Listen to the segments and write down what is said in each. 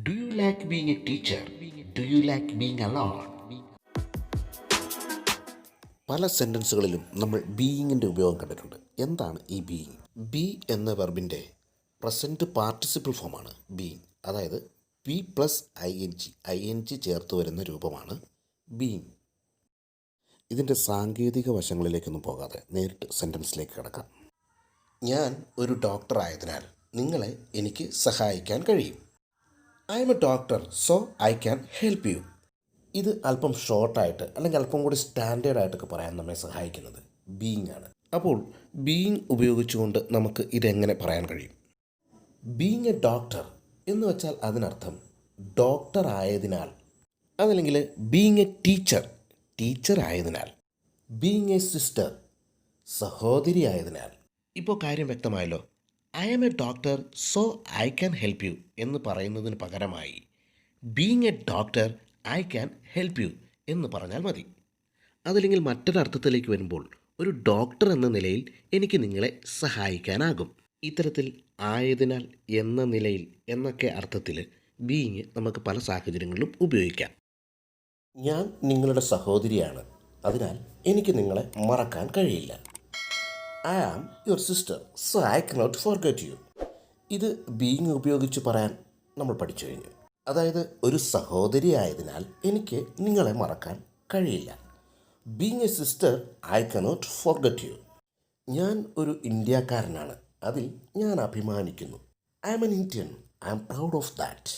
Do you like being a teacher? Do you like being alone? പല സെൻറ്റൻസുകളിലും നമ്മൾ ബീയിങ്ങിൻ്റെ ഉപയോഗം കണ്ടിട്ടുണ്ട്. എന്താണ് ഈ ബീയിങ്? ബി എന്ന വെർബിൻ്റെ പ്രസൻറ്റ് പാർട്ടിസിപ്പിൾ ഫോമാണ് ബീയിങ്. അതായത് B plus I N G ചേർത്ത് വരുന്ന രൂപമാണ് ബീയിങ്. ഇതിൻ്റെ സാങ്കേതിക വശങ്ങളിലേക്കൊന്നും പോകാതെ നേരിട്ട് സെൻറ്റൻസിലേക്ക് കിടക്കാം. ഞാൻ ഒരു ഡോക്ടർ ആയതിനാൽ നിങ്ങളെ എനിക്ക് സഹായിക്കാൻ കഴിയും. I M A doctor so I can help U. ഇത് അല്പം ഷോർട്ടായിട്ട് അല്ലെങ്കിൽ അല്പം കൂടി സ്റ്റാൻഡേർഡായിട്ടൊക്കെ പറയാൻ നമ്മെ സഹായിക്കുന്നത് ബീയിങ് ആണ്. അപ്പോൾ ബീയിങ് ഉപയോഗിച്ചുകൊണ്ട് നമുക്ക് ഇതെങ്ങനെ പറയാൻ കഴിയും? ബീയിങ് എ ഡോക്ടർ എന്ന് വെച്ചാൽ അതിനർത്ഥം ഡോക്ടർ ആയതിനാൽ, അതല്ലെങ്കിൽ ബീയിങ് എ ടീച്ചർ ആയതിനാൽ, ബീയിങ് എ സിസ്റ്റർ സഹോദരി ആയതിനാൽ. ഇപ്പോൾ കാര്യം വ്യക്തമായല്ലോ. I am a doctor so I can help you എന്ന് പറയുന്നതിന് പകരമായി being a doctor I can help you എന്ന് പറഞ്ഞാൽ മതി. അതല്ലെങ്കിൽ മറ്റൊരർത്ഥത്തിലേക്ക് വരുമ്പോൾ ഒരു ഡോക്ടർ എന്ന നിലയിൽ എനിക്ക് നിങ്ങളെ സഹായിക്കാനാകും. ഇത്തരത്തിൽ ആയതിനാൽ, എന്ന നിലയിൽ എന്നൊക്കെ അർത്ഥത്തിൽ ബീയിങ് നമുക്ക് പല സാഹചര്യങ്ങളിലും ഉപയോഗിക്കാം. ഞാൻ നിങ്ങളുടെ സഹോദരിയാണ്, അതിനാൽ എനിക്ക് നിങ്ങളെ മറക്കാൻ കഴിയില്ല. I am your sister so I cannot forget you. ഇത് ബീയിങ് ഉപയോഗിച്ച് പറയാൻ നമ്മൾ പഠിച്ചു കഴിഞ്ഞു. അതായത് ഒരു സഹോദരി ആയതിനാൽ എനിക്ക് നിങ്ങളെ മറക്കാൻ കഴിയില്ല. Being a sister I cannot forget you. ഞാൻ ഒരു ഇന്ത്യക്കാരനാണ്, അതിൽ ഞാൻ അഭിമാനിക്കുന്നു. I am an Indian, I am proud of that.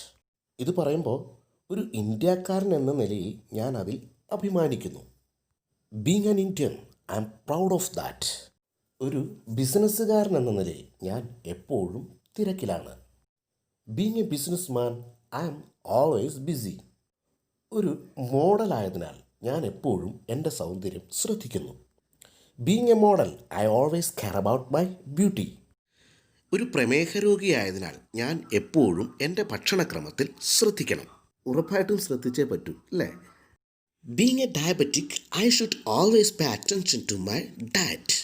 ഇത് പറയുമ്പോൾ ഒരു ഇന്ത്യക്കാരൻ എന്ന നിലയിൽ ഞാൻ അതിൽ അഭിമാനിക്കുന്നു. Being an Indian I am proud of that. ഒരു ബിസിനസ്സുകാരൻ എന്ന നിലയിൽ ഞാൻ എപ്പോഴും തിരക്കിലാണ്. Being a businessman I am always busy. ഒരു മോഡലായതിനാൽ ഞാൻ എപ്പോഴും എൻ്റെ സൗന്ദര്യം ശ്രദ്ധിക്കുന്നു. Being a model I always care about my beauty. ഒരു പ്രമേഹ രോഗിയായതിനാൽ ഞാൻ എപ്പോഴും എൻ്റെ ഭക്ഷണക്രമത്തിൽ ശ്രദ്ധിക്കണം. ഉറപ്പായിട്ടും ശ്രദ്ധിച്ചേ പറ്റൂ, അല്ലേ? Being a diabetic I should always pay attention to my diet.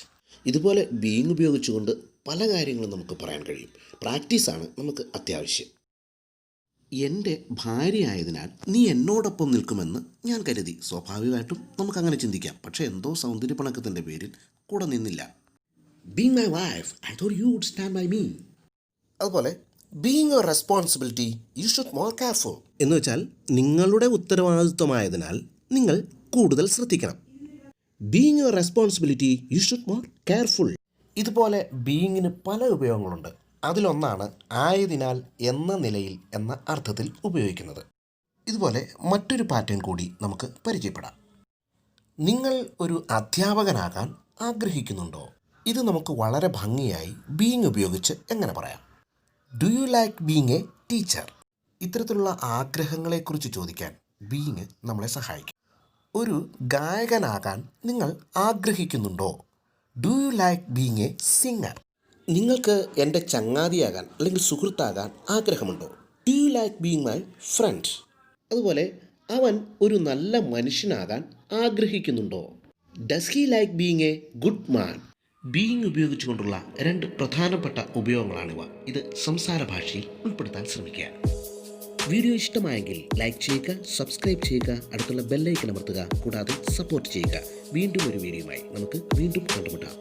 ഇതുപോലെ ബീയിങ് ഉപയോഗിച്ചുകൊണ്ട് പല കാര്യങ്ങളും നമുക്ക് പറയാൻ കഴിയും. പ്രാക്ടീസാണ് നമുക്ക് അത്യാവശ്യം. എൻ്റെ ഭാര്യ ആയതിനാൽ നീ എന്നോടൊപ്പം നിൽക്കുമെന്ന് ഞാൻ കരുതി. സ്വാഭാവികമായിട്ടും നമുക്കങ്ങനെ ചിന്തിക്കാം. പക്ഷേ എന്തോ സൗന്ദര്യപ്പണക്കത്തിൻ്റെ പേരിൽ കൂടെ നിന്നില്ല. Being my wife I thought you would stand by me. അതുപോലെ being your responsibility you should more careful എന്ന് വെച്ചാൽ നിങ്ങളുടെ ഉത്തരവാദിത്വമായതിനാൽ നിങ്ങൾ കൂടുതൽ ശ്രദ്ധിക്കണം. Being your responsibility you should more careful. ഇതുപോലെ ബീയിങ്ങിന് പല ഉപയോഗങ്ങളുണ്ട്. അതിലൊന്നാണ് ആയതിനാൽ, എന്ന നിലയിൽ എന്ന അർത്ഥത്തിൽ ഉപയോഗിക്കുന്നത്. ഇതുപോലെ മറ്റൊരു പാറ്റേൺ കൂടി നമുക്ക് പരിചയപ്പെടാം. നിങ്ങൾ ഒരു അധ്യാപകനാകാൻ ആഗ്രഹിക്കുന്നുണ്ടോ? ഇത് നമുക്ക് വളരെ ഭംഗിയായി ബീയിങ് ഉപയോഗിച്ച് എങ്ങനെ പറയാം? Do you like being a teacher? ഇത്തരത്തിലുള്ള ആഗ്രഹങ്ങളെക്കുറിച്ച് ചോദിക്കാൻ ബീയിങ് നമ്മളെ സഹായിക്കും. ഒരു ഗായകനാകാൻ നിങ്ങൾ ആഗ്രഹിക്കുന്നുണ്ടോ? Do you like being a singer? നിങ്ങൾക്ക് എൻ്റെ ചങ്ങാതിയാകാൻ അല്ലെങ്കിൽ സുഹൃത്താകാൻ ആഗ്രഹമുണ്ടോ? Do you like being my friend? അതുപോലെ അവൻ ഒരു നല്ല മനുഷ്യനാകാൻ ആഗ്രഹിക്കുന്നുണ്ടോ? Does he like being a good man? Being ഉപയോഗിച്ചുകൊണ്ടുള്ള രണ്ട് പ്രധാനപ്പെട്ട ഉപയോഗങ്ങളാണിവ. ഇത് സംസാര ഭാഷയിൽ ഉൾപ്പെടുത്താൻ ശ്രമിക്കുക. വീഡിയോ ഇഷ്ടമായെങ്കിൽ ലൈക്ക് ചെയ്യുക, സബ്സ്ക്രൈബ് ചെയ്യുക, അടുത്തുള്ള ബെല്ലൈക്കൺ അമർത്തുക, കൂടാതെ സപ്പോർട്ട് ചെയ്യുക. വീണ്ടും ഒരു വീഡിയോയുമായി നമുക്ക് വീണ്ടും കണ്ടുമുട്ടാം.